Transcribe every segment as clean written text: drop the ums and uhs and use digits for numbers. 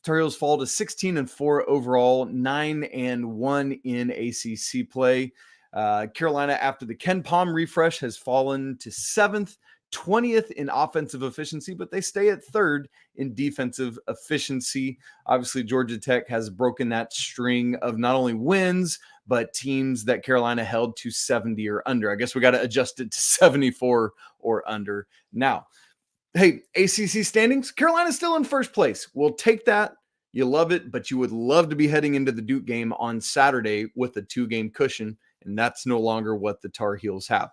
Tar Heels fall to 16-4 overall, 9-1 in ACC play. Carolina, after the Ken Palm refresh, has fallen to 7th, 20th in offensive efficiency, but they stay at 3rd in defensive efficiency. Obviously, Georgia Tech has broken that string of not only wins, but teams that Carolina held to 70 or under. I guess we got to adjust it to 74 or under. Now, hey, ACC standings, Carolina's still in first place. We'll take that. You love it, but you would love to be heading into the Duke game on Saturday with a 2-game cushion, and that's no longer what the Tar Heels have.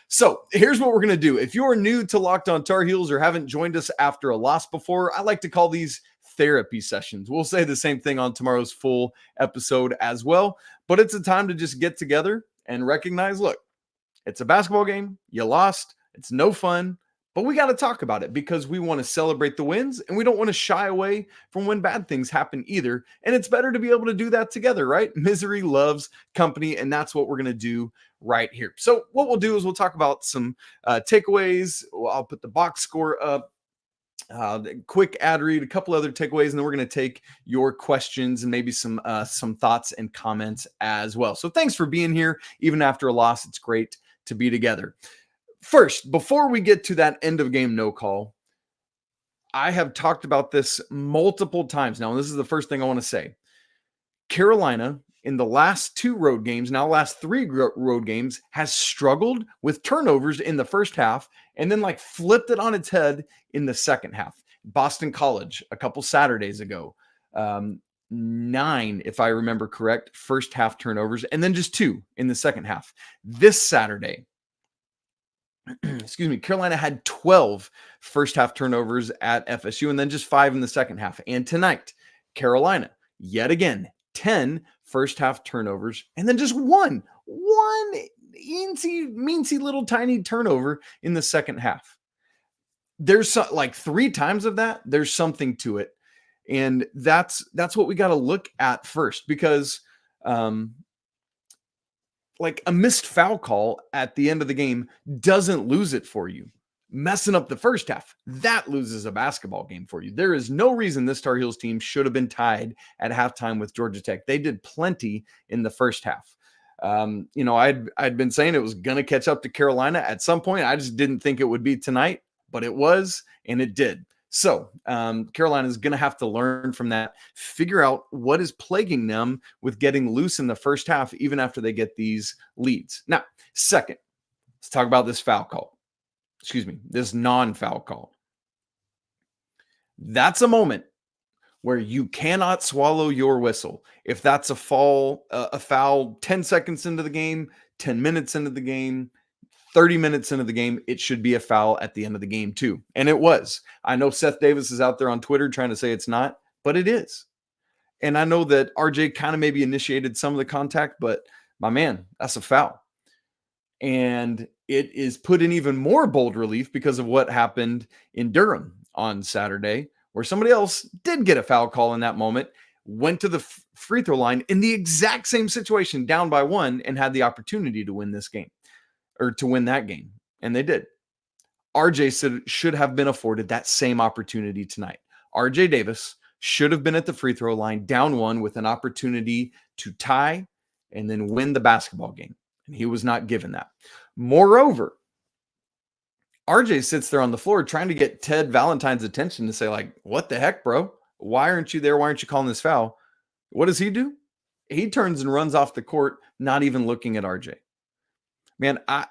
So here's what we're going to do. If you're new to Locked On Tar Heels or haven't joined us after a loss before, I like to call these therapy sessions. We'll say the same thing on tomorrow's full episode as well, but it's a time to just get together and recognize, look, it's a basketball game. You lost. It's no fun. But we got to talk about it because we want to celebrate the wins and we don't want to shy away from when bad things happen either. And it's better to be able to do that together, right? Misery loves company, and that's what we're going to do right here. So what we'll do is we'll talk about some takeaways. I'll put the box score up, quick ad read, a couple other takeaways, and then we're going to take your questions and maybe some thoughts and comments as well. So thanks for being here. Even after a loss, it's great to be together. First, before we get to that end of game no call, I have talked about this multiple times now, and this is the first thing I want to say. Carolina, in the last 2 road games, now last 3 road games, has struggled with turnovers in the first half and then flipped it on its head in the second half. Boston College, a couple Saturdays ago, 9, if I remember correct, first half turnovers, and then just 2 in the second half. This Saturday, Carolina had 12 first half turnovers at FSU and then just 5 in the second half. And tonight, Carolina, yet again, 10 first half turnovers and then just one meansy little tiny turnover in the second half. There's 3 times of that. There's something to it. And that's what we got to look at first, because a missed foul call at the end of the game doesn't lose it for you. Messing up the first half, that loses a basketball game for you. There is no reason this Tar Heels team should have been tied at halftime with Georgia Tech. They did plenty in the first half. I'd been saying it was going to catch up to Carolina at some point. I just didn't think it would be tonight, but it was, and it did. So Carolina is going to have to learn from that, figure out what is plaguing them with getting loose in the first half, even after they get these leads. Now, second, let's talk about this foul call. This non-foul call. That's a moment where you cannot swallow your whistle. If that's a foul 10 seconds into the game, 10 minutes into the game, 30 minutes into the game, it should be a foul at the end of the game too. And it was. I know Seth Davis is out there on Twitter trying to say it's not, but it is. And I know that RJ kind of maybe initiated some of the contact, but my man, that's a foul. And it is put in even more bold relief because of what happened in Durham on Saturday, where somebody else did get a foul call in that moment, went to the free throw line in the exact same situation, down by 1, and had the opportunity to win this game. Or to win that game. And they did. RJ should have been afforded that same opportunity tonight. RJ Davis should have been at the free throw line down 1 with an opportunity to tie and then win the basketball game. And he was not given that. Moreover, RJ sits there on the floor trying to get Ted Valentine's attention to say, what the heck, bro? Why aren't you there? Why aren't you calling this foul? What does he do? He turns and runs off the court, not even looking at RJ. Man, I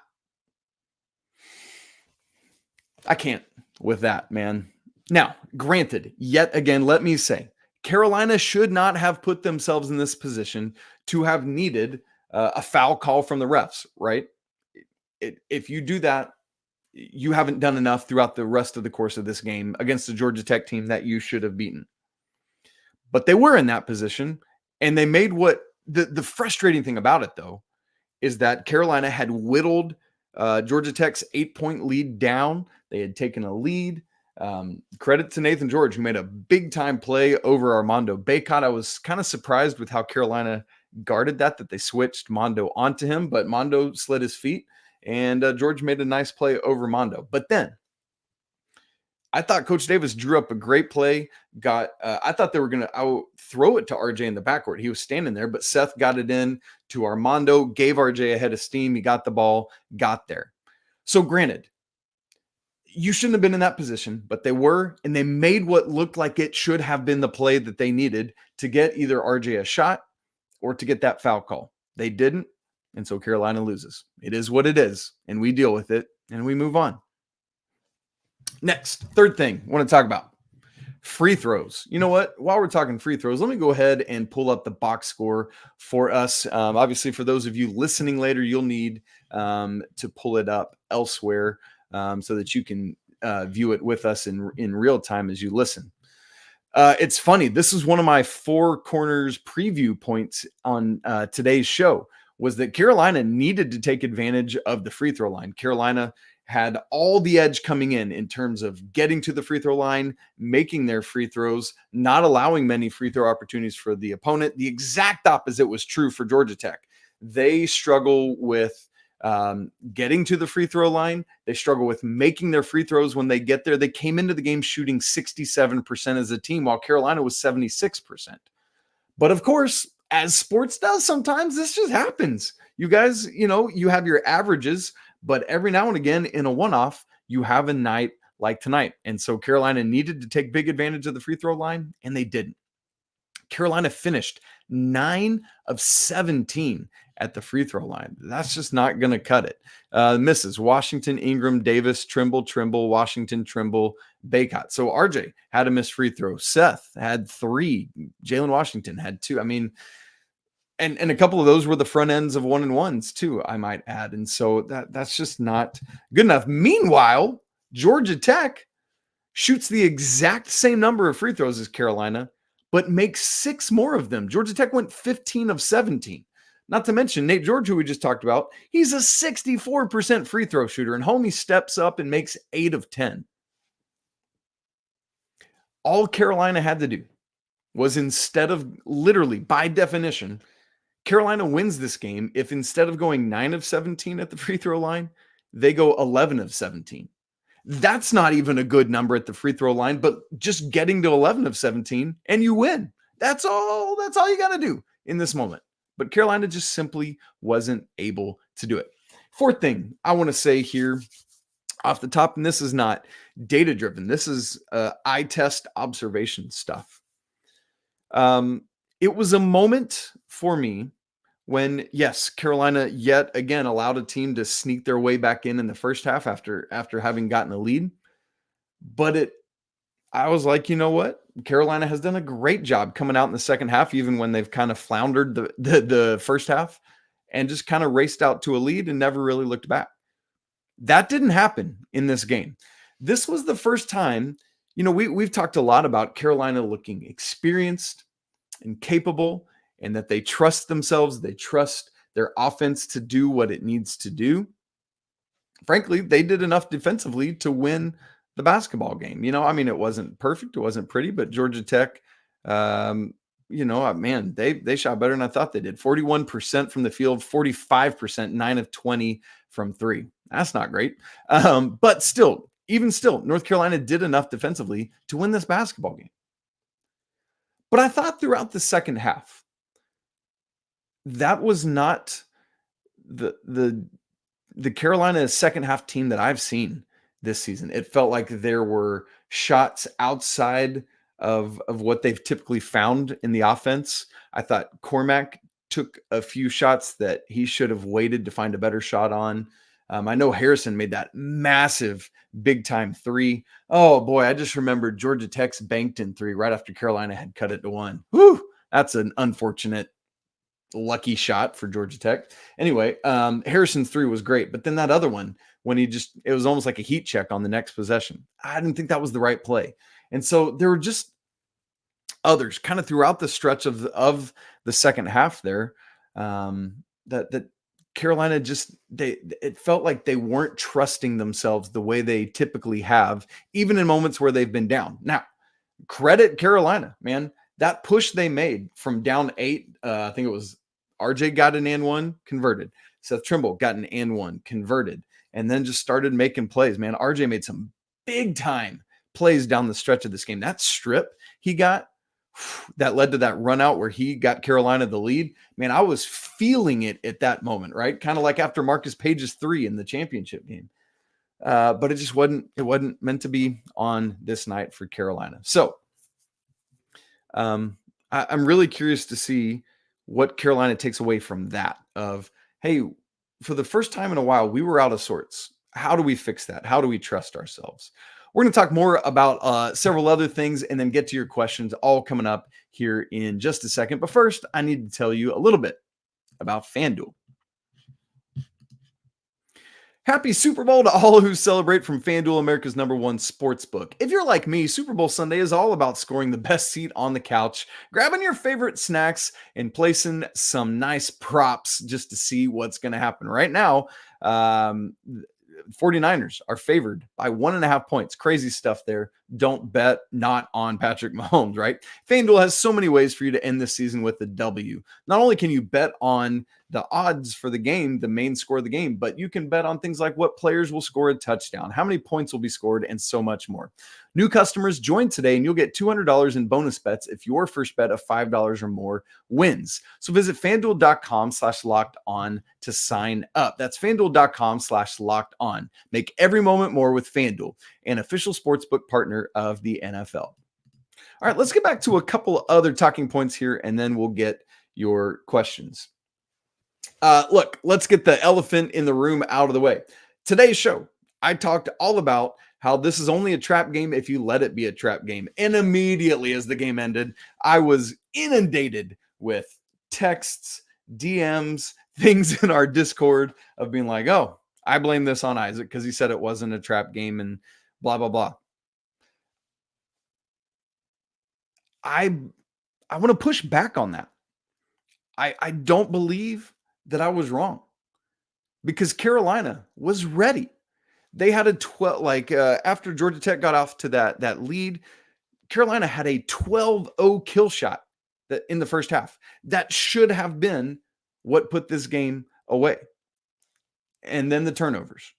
can't with that, man. Now, granted, yet again, let me say, Carolina should not have put themselves in this position to have needed a foul call from the refs, right? If you do that, you haven't done enough throughout the rest of the course of this game against the Georgia Tech team that you should have beaten. But they were in that position, and they made what the frustrating thing about it, though, is that Carolina had whittled Georgia Tech's 8-point lead down. They had taken a lead. Credit to Nathan George, who made a big-time play over Armando Bacot. I was kind of surprised with how Carolina guarded that they switched Mondo onto him, but Mondo slid his feet, and George made a nice play over Mondo. But then I thought Coach Davis drew up a great play. I thought they were going to throw it to RJ in the backcourt. He was standing there, but Seth got it in to Armando, gave RJ a head of steam. He got the ball, got there. So granted, you shouldn't have been in that position, but they were, and they made what looked like it should have been the play that they needed to get either RJ a shot or to get that foul call. They didn't, and so Carolina loses. It is what it is, and we deal with it, and we move on. Next, third thing I want to talk about, free throws. You know what? While we're talking free throws, let me go ahead and pull up the box score for us. Obviously, for those of you listening later, you'll need to pull it up elsewhere so that you can view it with us in real time as you listen. It's funny. This is one of my four corners preview points on today's show, was that Carolina needed to take advantage of the free throw line. Carolina had all the edge coming in terms of getting to the free throw line, making their free throws, not allowing many free throw opportunities for the opponent. The exact opposite was true for Georgia Tech. They struggle with getting to the free throw line. They struggle with making their free throws when they get there. They came into the game shooting 67% as a team, while Carolina was 76%. But of course, as sports does, sometimes this just happens. You guys, you have your averages, but every now and again in a one-off, you have a night like tonight. And so Carolina needed to take big advantage of the free throw line, and they didn't. Carolina finished 9 of 17 at the free throw line. That's just not going to cut it. Misses: Washington, Ingram, Davis, Trimble, Washington, Trimble, Baycott. So RJ had a missed free throw. Seth had 3. Jalen Washington had 2. I mean, and a couple of those were the front ends of 1-and-1s too, I might add. And so that's just not good enough. Meanwhile, Georgia Tech shoots the exact same number of free throws as Carolina, but makes 6 more of them. Georgia Tech went 15 of 17. Not to mention Nate George, who we just talked about, he's a 64% free throw shooter, and homie steps up and makes 8 of 10. All Carolina had to do was, instead of, literally by definition, Carolina wins this game if instead of going 9 of 17 at the free throw line, they go 11 of 17. That's not even a good number at the free throw line, but just getting to 11 of 17 and you win. That's all you got to do in this moment. But Carolina just simply wasn't able to do it. Fourth thing I want to say here off the top, and this is not data driven, this is eye test observation stuff. It was a moment for me when, yes, Carolina yet again allowed a team to sneak their way back in the first half after having gotten a lead. But I was like, you know what? Carolina has done a great job coming out in the second half, even when they've kind of floundered the first half, and just kind of raced out to a lead and never really looked back. That didn't happen in this game. This was the first time, we've talked a lot about Carolina looking experienced and capable, and that they trust themselves. They trust their offense to do what it needs to do. Frankly, they did enough defensively to win the basketball game. It wasn't perfect. It wasn't pretty, but Georgia Tech, man, they shot better than I thought they did. 41% from the field, 45%, 9 of 20 from 3. That's not great. But still, North Carolina did enough defensively to win this basketball game. But I thought throughout the second half, that was not the Carolina second half team that I've seen this season. It felt like there were shots outside of what they've typically found in the offense. I thought Cormac took a few shots that he should have waited to find a better shot on. I know Harrison made that massive big time 3. Oh boy, I just remembered Georgia Tech's banked in 3 right after Carolina had cut it to 1. Whew, that's an unfortunate lucky shot for Georgia Tech. Anyway, Harrison's 3 was great, but then that other one, when it was almost like a heat check on the next possession. I didn't think that was the right play. And so there were just others kind of throughout the stretch of the second half there, that Carolina it felt like they weren't trusting themselves the way they typically have, even in moments where they've been down. Now, credit Carolina, man. That push they made from down 8, I think it was RJ got an and 1, converted. Seth Trimble got an and 1, converted, and then just started making plays, man. RJ made some big time plays down the stretch of this game. That strip he got that led to that run out where he got Carolina the lead. Man, I was feeling it at that moment, right? Kind of like after Marcus Page's 3 in the championship game. But it wasn't meant to be on this night for Carolina. So I'm really curious to see what Carolina takes away from that of, hey, for the first time in a while, we were out of sorts. How do we fix that? How do we trust ourselves? We're going to talk more about several other things and then get to your questions, all coming up here in just a second. But first, I need to tell you a little bit about FanDuel. Happy Super Bowl to all who celebrate from FanDuel, America's #1 sportsbook. If you're like me, Super Bowl Sunday is all about scoring the best seat on the couch, grabbing your favorite snacks, and placing some nice props just to see what's going to happen. Right now, 49ers are favored by 1.5 points. Crazy stuff there. Don't bet not on Patrick Mahomes, right? FanDuel has so many ways for you to end this season with a W. Not only can you bet on the odds for the game, the main score of the game, but you can bet on things like what players will score a touchdown, how many points will be scored, and so much more. New customers join today and you'll get $200 in bonus bets if your first bet of $5 or more wins. So visit FanDuel.com/locked-on to sign up. That's FanDuel.com/locked-on. Make every moment more with FanDuel, an official sportsbook partner of the NFL. All right, let's get back to a couple other talking points here and then we'll get your questions. Look, let's get the elephant in the room out of the way. Today's show, I talked all about how this is only a trap game if you let it be a trap game. And immediately as the game ended, I was inundated with texts, DMs, things in our Discord of being like, oh, I blame this on Isaac because he said it wasn't a trap game and blah, blah, blah. I want to push back on that. I don't believe that I was wrong because Carolina was ready. They had a 12, after Georgia Tech got off to that lead, Carolina had a 12-0 kill shot that in the first half. That should have been what put this game away. And then the turnovers.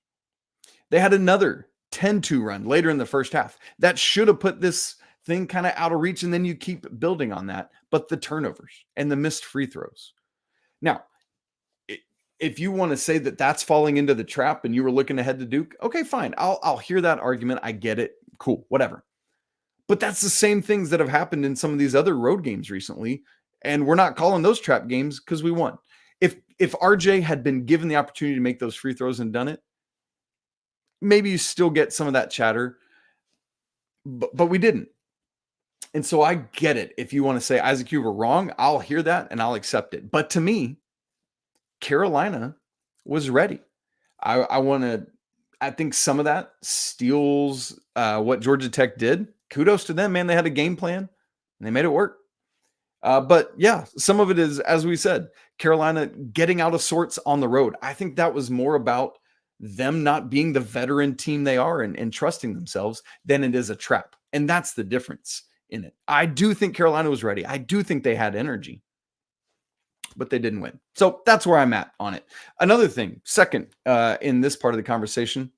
They had another 10-2 run later in the first half. That should have put this thing kind of out of reach, and then you keep building on that. But the turnovers and the missed free throws. Now, if you want to say that that's falling into the trap and you were looking ahead to Duke, okay, fine. I'll hear that argument. I get it. Cool, whatever. But that's the same things that have happened in some of these other road games recently, and we're not calling those trap games because we won. If RJ had been given the opportunity to make those free throws and done it, maybe you still get some of that chatter, but we didn't. And so I get it. If you want to say, Isaac, you were wrong, I'll hear that and I'll accept it. But to me, Carolina was ready. I think some of that steals what Georgia Tech did. Kudos to them, man. They had a game plan and they made it work. But yeah, some of it is, as we said, Carolina getting out of sorts on the road. I think that was more about them not being the veteran team they are and trusting themselves than it is a trap. And that's the difference in it. I do think Carolina was ready. I do think they had energy, but they didn't win. So that's where I'm at on it. Another thing, second, in this part of the conversation,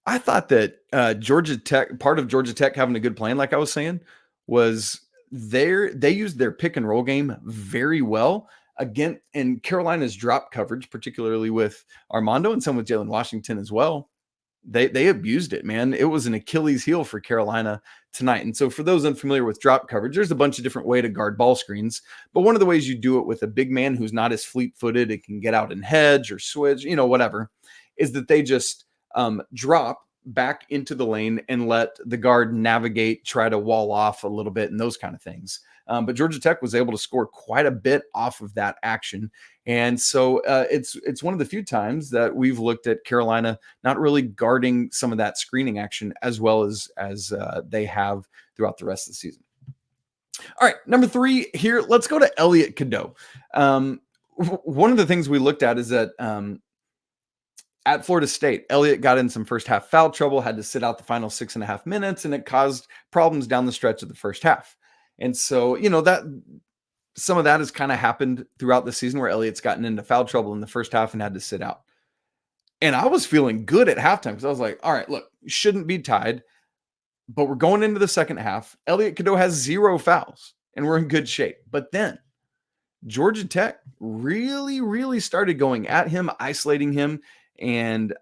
I thought that Georgia Tech, part of Georgia Tech having a good plan, like I was saying, was they used their pick and roll game very well again, and Carolina's drop coverage, particularly with Armando and some with Jalen Washington as well. They abused it, man. It was an Achilles heel for Carolina tonight. And so for those unfamiliar with drop coverage, there's a bunch of different ways to guard ball screens. But one of the ways you do it with a big man who's not as fleet-footed, it can get out and hedge or switch, whatever, is that they just drop back into the lane and let the guard navigate, try to wall off a little bit and those kind of things. But Georgia Tech was able to score quite a bit off of that action. And so it's one of the few times that we've looked at Carolina not really guarding some of that screening action as well as they have throughout the rest of the season. All right, number 3 here, let's go to Elliot Cadeau. One of the things we looked at is that at Florida State, Elliot got in some first half foul trouble, had to sit out the final 6.5 minutes, and it caused problems down the stretch of the first half. And so, that some of that has kind of happened throughout the season where Elliot's gotten into foul trouble in the first half and had to sit out. And I was feeling good at halftime because I was like, all right, look, you shouldn't be tied. But we're going into the second half. Elliot Cadeau has 0 fouls, and we're in good shape. But then Georgia Tech really, really started going at him, isolating him, and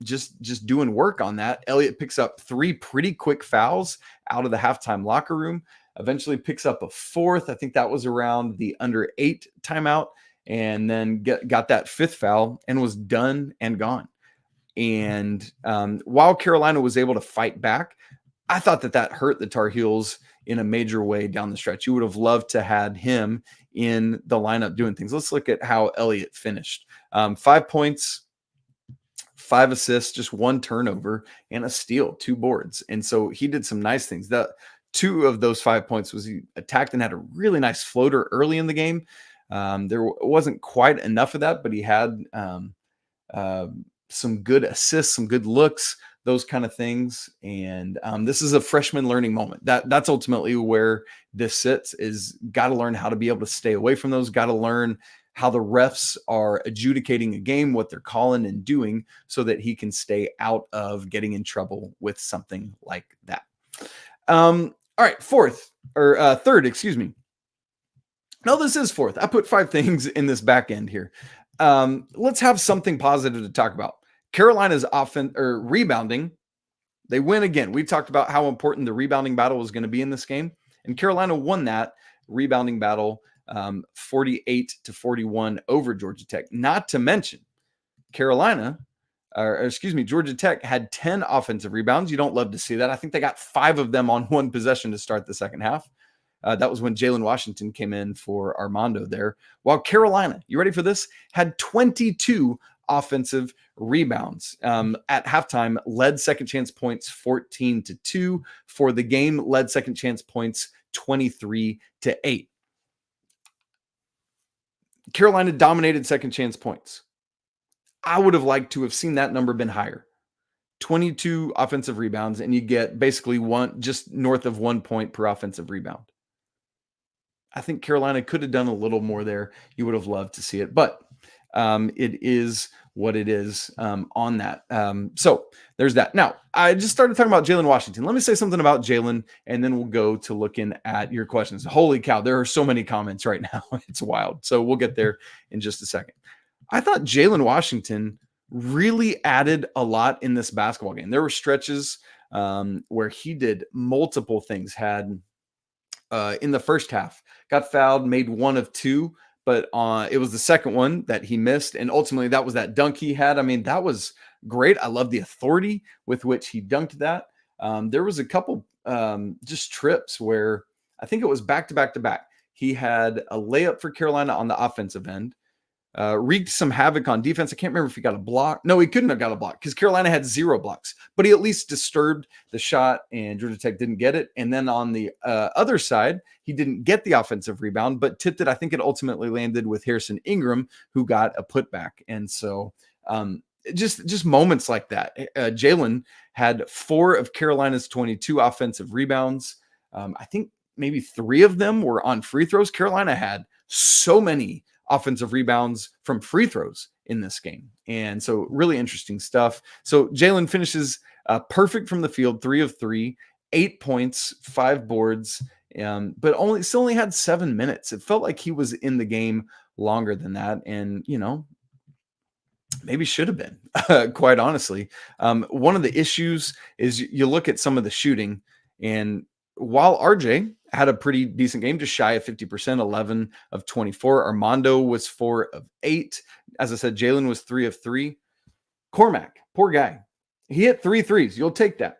just doing work on that. Elliot picks up 3 pretty quick fouls out of the halftime locker room, eventually picks up a 4th. I think that was around the under 8 timeout, and then got that 5th foul and was done and gone. And while Carolina was able to fight back, I thought that hurt the Tar Heels in a major way down the stretch. You would have loved to had him in the lineup doing things. Let's look at how Elliot finished. 5 points, 5 assists, just 1 turnover, and a steal, 2 boards. And so he did some nice things. The 2 of those 5 points was he attacked and had a really nice floater early in the game. There wasn't quite enough of that, but he had some good assists, some good looks, those kind of things. And this is a freshman learning moment. That's ultimately where this sits, is got to learn how to be able to stay away from those, got to learn how the refs are adjudicating a game, what they're calling and doing, so that he can stay out of getting in trouble with something like that. All right, third, excuse me. No, this is fourth. I put 5 things in this back end here. Let's have something positive to talk about. Carolina's offense or rebounding, they win again. We talked about how important the rebounding battle was going to be in this game, and Carolina won that rebounding battle 48-41 over Georgia Tech. Not to mention, Georgia Tech had 10 offensive rebounds. You don't love to see that. I think they got 5 of them on one possession to start the second half. That was when Jalen Washington came in for Armando there. While Carolina, you ready for this, had 22 offensive rebounds. At halftime, led second chance points 14-2. For the game, led second chance points 23-8. Carolina dominated second chance points. I would have liked to have seen that number been higher. 22 offensive rebounds, and you get basically just north of 1 point per offensive rebound. I think Carolina could have done a little more there. You would have loved to see it, but it is what it is on that. So there's that. Now, I just started talking about Jalen Washington. Let me say something about Jalen, and then we'll go to looking at your questions. Holy cow, there are so many comments right now. It's wild. So we'll get there in just a second. I thought Jalen Washington really added a lot in this basketball game. There were stretches where he did multiple things, had in the first half, got fouled, made 1 of 2, but it was the second one that he missed. And ultimately that was that dunk he had. I mean, that was great. I love the authority with which he dunked that. There was a couple just trips where I think it was back to back to back. He had a layup for Carolina on the offensive end, wreaked some havoc on defense. I can't remember if he got a block. No, he couldn't have got a block because Carolina had 0 blocks, but he at least disturbed the shot and Georgia Tech didn't get it. And then on the other side, he didn't get the offensive rebound, but tipped it. I think it ultimately landed with Harrison Ingram, who got a putback. And so just moments like that. Jalen had 4 of Carolina's 22 offensive rebounds. I think maybe 3 of them were on free throws. Carolina had so many offensive rebounds from free throws in this game. And so really interesting stuff. So Jalen finishes perfect from the field, 3 of 3, 8 points, 5 boards, but still only had 7 minutes. It felt like he was in the game longer than that. And, maybe should have been, quite honestly. One of the issues is you look at some of the shooting, and while RJ had a pretty decent game, just shy of 50%, 11 of 24. Armando was 4 of 8. As I said, Jalen was 3 of 3. Cormac, poor guy. He hit 3 threes. You'll take that.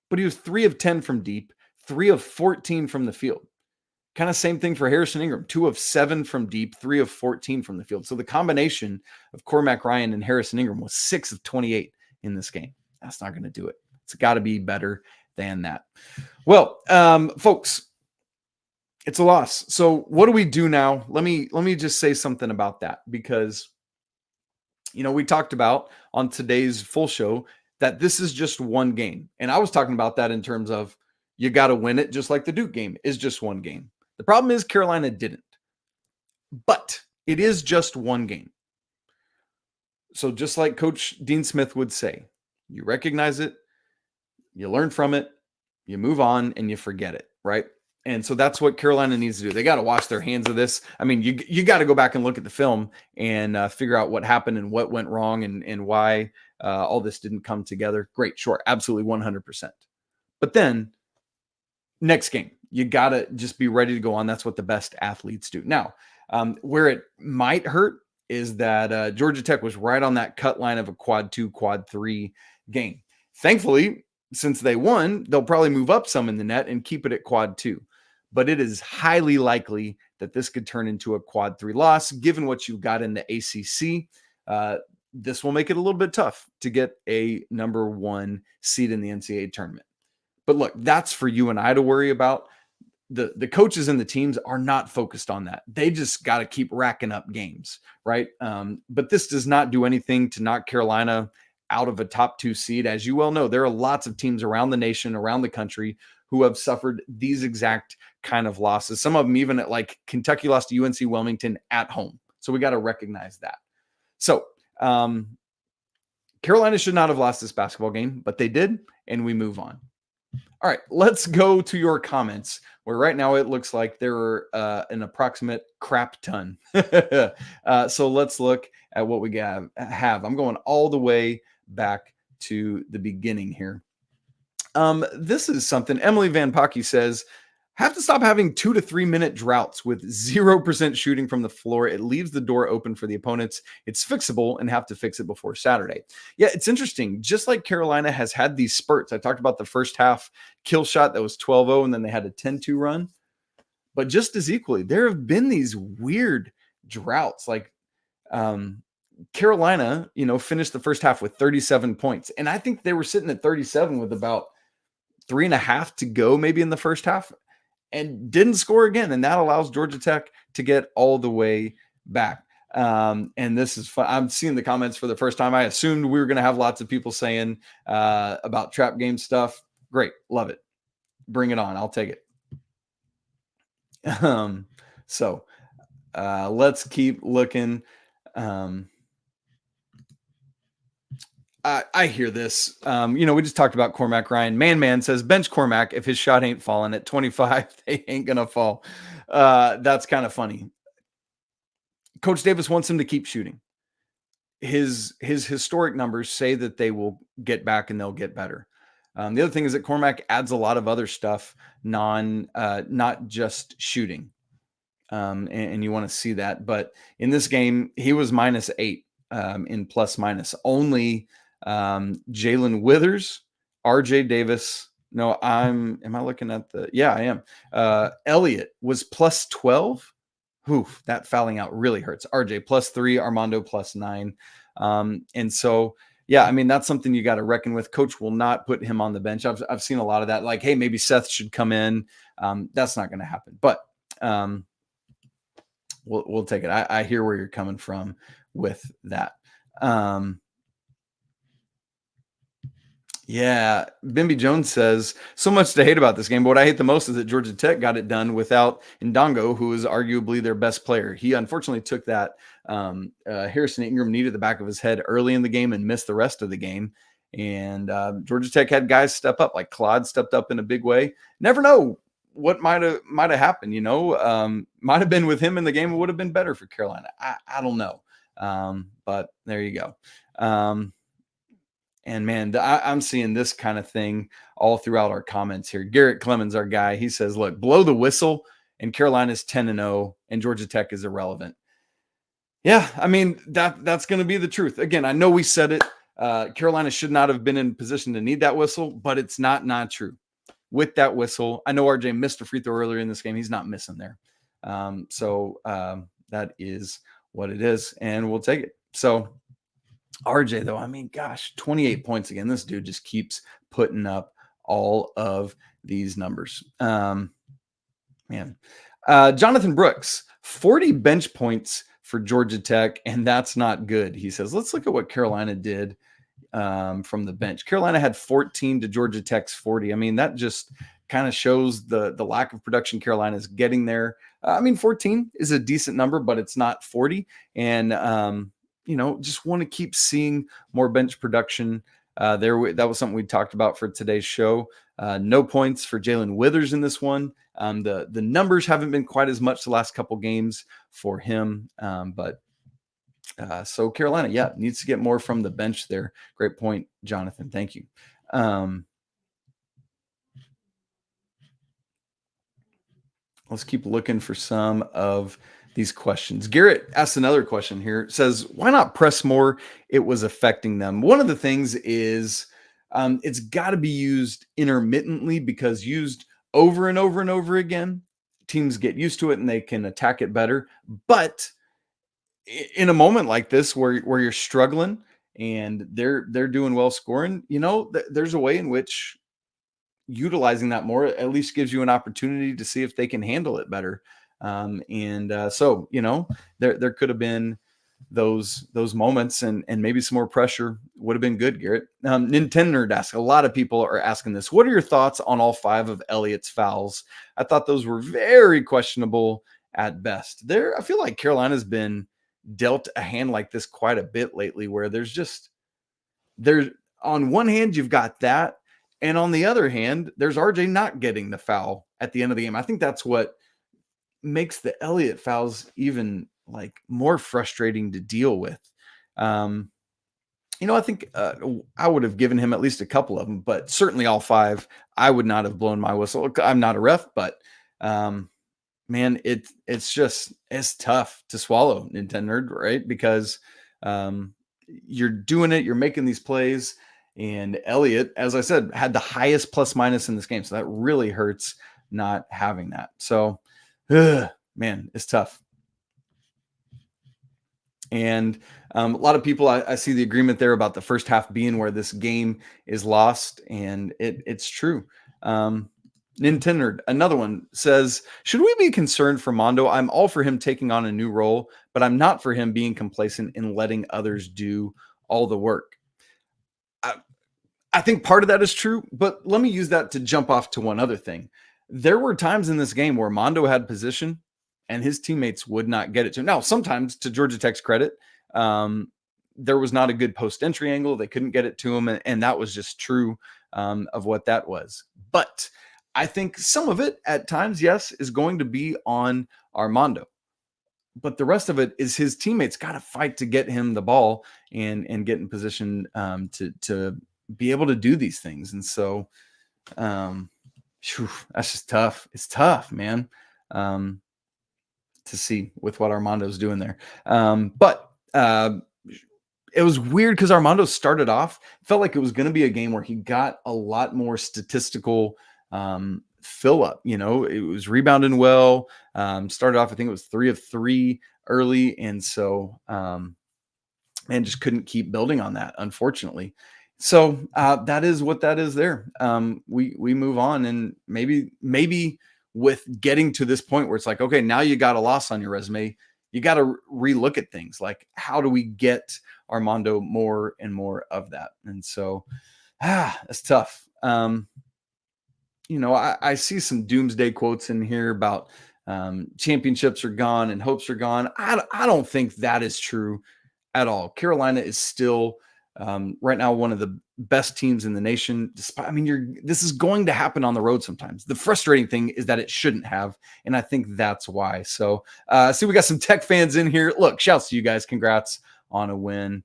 But he was 3 of 10 from deep, 3 of 14 from the field. Kind of same thing for Harrison Ingram, 2 of 7 from deep, 3 of 14 from the field. So the combination of Cormac Ryan and Harrison Ingram was 6 of 28 in this game. That's not going to do it. It's got to be better than that. Well, folks, it's a loss. So what do we do now? Let me just say something about that, because we talked about on today's full show that this is just one game. And I was talking about that in terms of you got to win it, just like the Duke game is just one game. The problem is Carolina didn't. But it is just one game. So just like Coach Dean Smith would say, you recognize it, you learn from it, you move on, and you forget it, right? And so that's what Carolina needs to do. They got to wash their hands of this. I mean, you got to go back and look at the film and figure out what happened and what went wrong and why all this didn't come together. Great, sure, absolutely 100%. But then next game, you got to just be ready to go on. That's what the best athletes do. Now, where it might hurt is that Georgia Tech was right on that cut line of a quad 2, quad 3 game. Thankfully, since they won, they'll probably move up some in the net and keep it at quad 2. But it is highly likely that this could turn into a quad 3 loss, given what you got in the ACC. This will make it a little bit tough to get a number 1 seed in the NCAA tournament. But look, that's for you and I to worry about. The coaches and the teams are not focused on that. They just got to keep racking up games, right? But this does not do anything to knock Carolina out of a top 2 seed. As you well know, there are lots of teams around the nation, around the country, who have suffered these exact kind of losses. Some of them even at, like, Kentucky lost to UNC Wilmington at home. So we got to recognize that. So Carolina should not have lost this basketball game, but they did, and we move on. All right, let's go to your comments, where right now it looks like there are an approximate crap ton. So let's look at what we have. I'm going all the way back to the beginning here. This is something Emily Van Pocky says, have to stop having 2 to 3 minute droughts with 0% shooting from the floor. It leaves the door open for the opponents. It's fixable and have to fix it before Saturday. Yeah, it's interesting. Just like Carolina has had these spurts. I talked about the first half kill shot that was 12-0, and then they had a 10-2 run. But just as equally, there have been these weird droughts. Like Carolina, finished the first half with 37 points. And I think they were sitting at 37 with about 3.5 to go, maybe in the first half, and didn't score again. And that allows Georgia Tech to get all the way back. And this is fun. I'm seeing the comments for the first time. I assumed we were going to have lots of people saying about trap game stuff. Great. Love it. Bring it on. I'll take it. So let's keep looking. I hear this. We just talked about Cormac Ryan. Man says, bench Cormac. If his shot ain't falling at 25, they ain't going to fall. That's kind of funny. Coach Davis wants him to keep shooting. His historic numbers say that they will get back and they'll get better. The other thing is that Cormac adds a lot of other stuff, not just shooting. And you want to see that. But in this game, he was -8 in plus minus. Only Jalen Withers, RJ Davis. No, am I looking at I am. Elliot was plus 12. Oof, that fouling out really hurts. RJ plus 3, Armando plus 9. And so, yeah, I mean, that's something you got to reckon with. Coach will not put him on the bench. I've seen a lot of that. Like, hey, maybe Seth should come in. That's not going to happen. But we'll take it. I hear where you're coming from with that. Yeah, Bimby Jones says, so much to hate about this game, but what I hate the most is that Georgia Tech got it done without Ndongo, who is arguably their best player. He unfortunately took that Harrison Ingram knee to the back of his head early in the game and missed the rest of the game. And Georgia Tech had guys step up, like Claude stepped up in a big way. Never know what might have happened, might have been with him in the game. It would have been better for Carolina. I don't know. But there you go. And man, I'm seeing this kind of thing all throughout our comments here. Garrett Clemens, our guy, he says, look, blow the whistle and Carolina's 10-0 and Georgia Tech is irrelevant. Yeah, I mean, that's going to be the truth. Again, I know we said it. Carolina should not have been in position to need that whistle, but it's not true. With that whistle, I know RJ missed a free throw earlier in this game. He's not missing there. So that is what it is, and we'll take it. So RJ, though, I mean, gosh, 28 points again. This dude just keeps putting up all of these numbers. Jonathan Brooks, 40 bench points for Georgia Tech, and that's not good. He says, let's look at what Carolina did from the bench. Carolina had 14 to Georgia Tech's 40. I mean, that just kind of shows the lack of production Carolina is getting there. 14 is a decent number, but it's not 40. And, just want to keep seeing more bench production That was something we talked about for today's show. No points for Jalen Withers in this one. The numbers haven't been quite as much the last couple games for him, but so Carolina, yeah, needs to get more from the bench there. Great point, Jonathan. Thank you. Let's keep looking for some of these questions. Garrett asked another question here. It says, why not press more? It was affecting them. One of the things is it's got to be used intermittently, because used over and over and over again, teams get used to it and they can attack it better. But in a moment like this where you're struggling and they're doing well scoring, there's a way in which utilizing that more at least gives you an opportunity to see if they can handle it better. So there could have been those moments, and maybe some more pressure would have been good, Garrett. Nintendo asks, a lot of people are asking this, what are your thoughts on all 5 of Elliott's fouls? I thought those were very questionable at best. I feel like Carolina's been dealt a hand like this quite a bit lately, where there's on one hand you've got that, and on the other hand, there's RJ not getting the foul at the end of the game. I think that's what makes the Elliott fouls even like more frustrating to deal with. I think I would have given him at least a couple of them, but certainly all 5, I would not have blown my whistle. I'm not a ref, but man, it's tough to swallow, Nintendo, right? Because you're doing it, you're making these plays. And Elliott, as I said, had the highest plus minus in this game. So that really hurts not having that. So, man, it's tough. And a lot of people, I see the agreement there about the first half being where this game is lost. And it's true. Nintendo, another one, says, should we be concerned for Mondo? I'm all for him taking on a new role, but I'm not for him being complacent and letting others do all the work. I think part of that is true, but let me use that to jump off to one other thing. There were times in this game where Mondo had position and his teammates would not get it to him. Now, sometimes, to Georgia Tech's credit, there was not a good post-entry angle. They couldn't get it to him, and that was just true of what that was. But I think some of it at times, yes, is going to be on Armando. But the rest of it is his teammates got to fight to get him the ball and get in position to be able to do these things. And so that's just tough. It's tough, man, to see with what Armando's doing there. But it was weird because Armando started off, felt like it was going to be a game where he got a lot more statistical fill up. It was rebounding well. Started off, I think it was 3 of 3 early. And so, and just couldn't keep building on that, unfortunately. So that is what that is there. We move on, and maybe with getting to this point where it's like, okay, now you got a loss on your resume, you got to relook at things like, how do we get Armando more and more of that? And so, it's tough. I see some doomsday quotes in here about championships are gone and hopes are gone. I don't think that is true at all. Carolina is still right now one of the best teams in the nation. This is going to happen on the road sometimes. The frustrating thing is that it shouldn't have, and I think that's why. So see, we got some Tech fans in here. Look, shouts to you guys. Congrats on a win.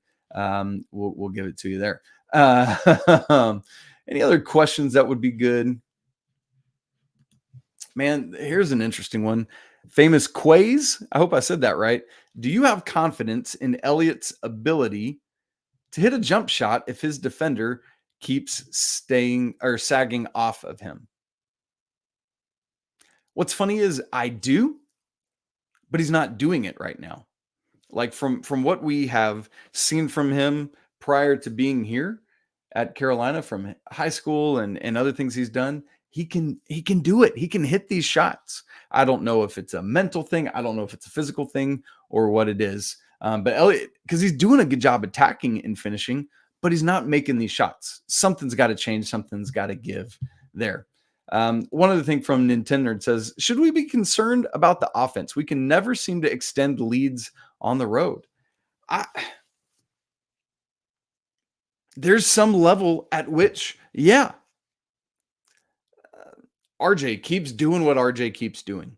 We'll give it to you there. Any other questions that would be good? Man, here's an interesting one. Famous Quays, I hope I said that right. Do you have confidence in Elliott's ability to hit a jump shot if his defender keeps sagging off of him? What's funny is I do, but he's not doing it right now. Like from what we have seen from him prior to being here at Carolina, from high school and other things he's done, he can do it. He can hit these shots. I don't know if it's a mental thing. I don't know if it's a physical thing or what it is. But Elliot, because he's doing a good job attacking and finishing, but he's not making these shots. Something's got to change. Something's got to give there. One other thing from Nintendo says, should we be concerned about the offense? We can never seem to extend leads on the road. there's some level at which, yeah, RJ keeps doing what RJ keeps doing,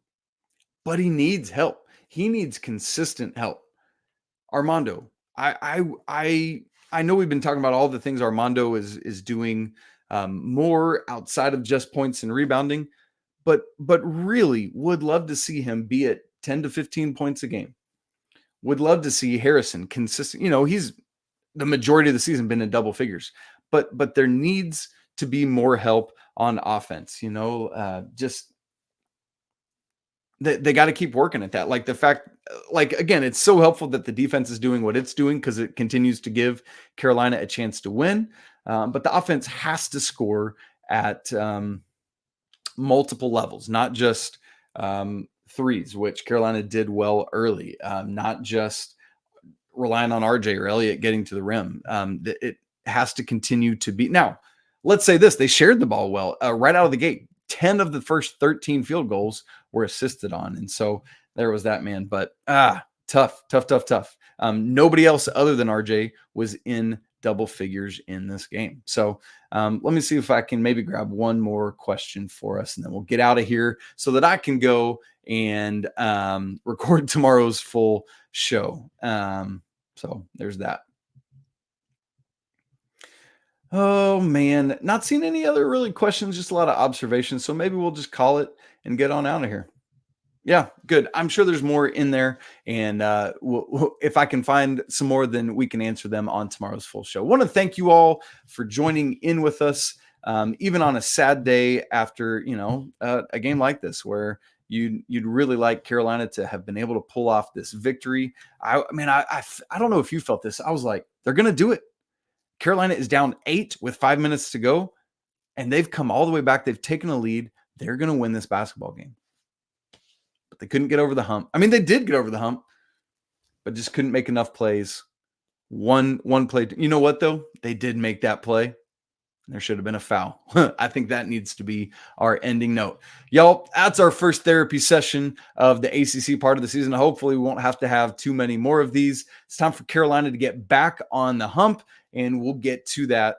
but he needs help. He needs consistent help. Armando, I know we've been talking about all the things Armando is doing more outside of just points and rebounding, but really would love to see him be at 10 to 15 points a game. Would love to see Harrison consistent. He's the majority of the season been in double figures, but there needs to be more help on offense. Just they got to keep working at that. Like the fact, like again, it's so helpful that the defense is doing what it's doing because it continues to give Carolina a chance to win. But the offense has to score at multiple levels, not just threes, which Carolina did well early, not just relying on RJ or Elliot getting to the rim. It has to continue to be. Now, let's say this: they shared the ball well right out of the gate. 10 of the first 13 field goals were assisted on, and so there was that, man. But tough. Nobody else other than RJ was in double figures in this game. So let me see if I can maybe grab one more question for us, and then we'll get out of here so that I can go and record tomorrow's full show. So there's that. Oh man, not seeing any other really questions, just a lot of observations. So maybe we'll just call it and get on out of here. Yeah, good. I'm sure there's more in there, and if I can find some more, then we can answer them on tomorrow's full show. I want to thank you all for joining in with us, even on a sad day after a game like this, where you'd really like Carolina to have been able to pull off this victory. I don't know if you felt this. I was like, they're going to do it. Carolina is down 8 with 5 minutes to go, and they've come all the way back. They've taken a lead. They're going to win this basketball game. But they couldn't get over the hump. I mean, they did get over the hump, but just couldn't make enough plays. One play. You know what, though? They did make that play. There should have been a foul. I think that needs to be our ending note. Y'all, that's our first therapy session of the ACC part of the season. Hopefully, we won't have to have too many more of these. It's time for Carolina to get back on the hump, and we'll get to that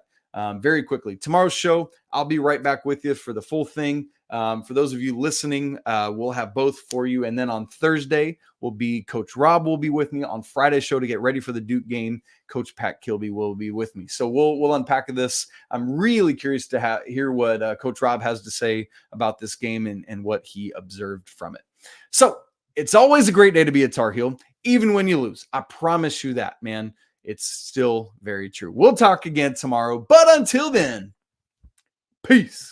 very quickly. Tomorrow's show, I'll be right back with you for the full thing. For those of you listening, we'll have both for you. And then on Thursday will be Coach Rob will be with me. On Friday's show to get ready for the Duke game, Coach Pat Kilby will be with me. So we'll unpack this. I'm really curious to hear what Coach Rob has to say about this game and what he observed from it. So it's always a great day to be a Tar Heel, even when you lose. I promise you that, man. It's still very true. We'll talk again tomorrow. But until then, peace.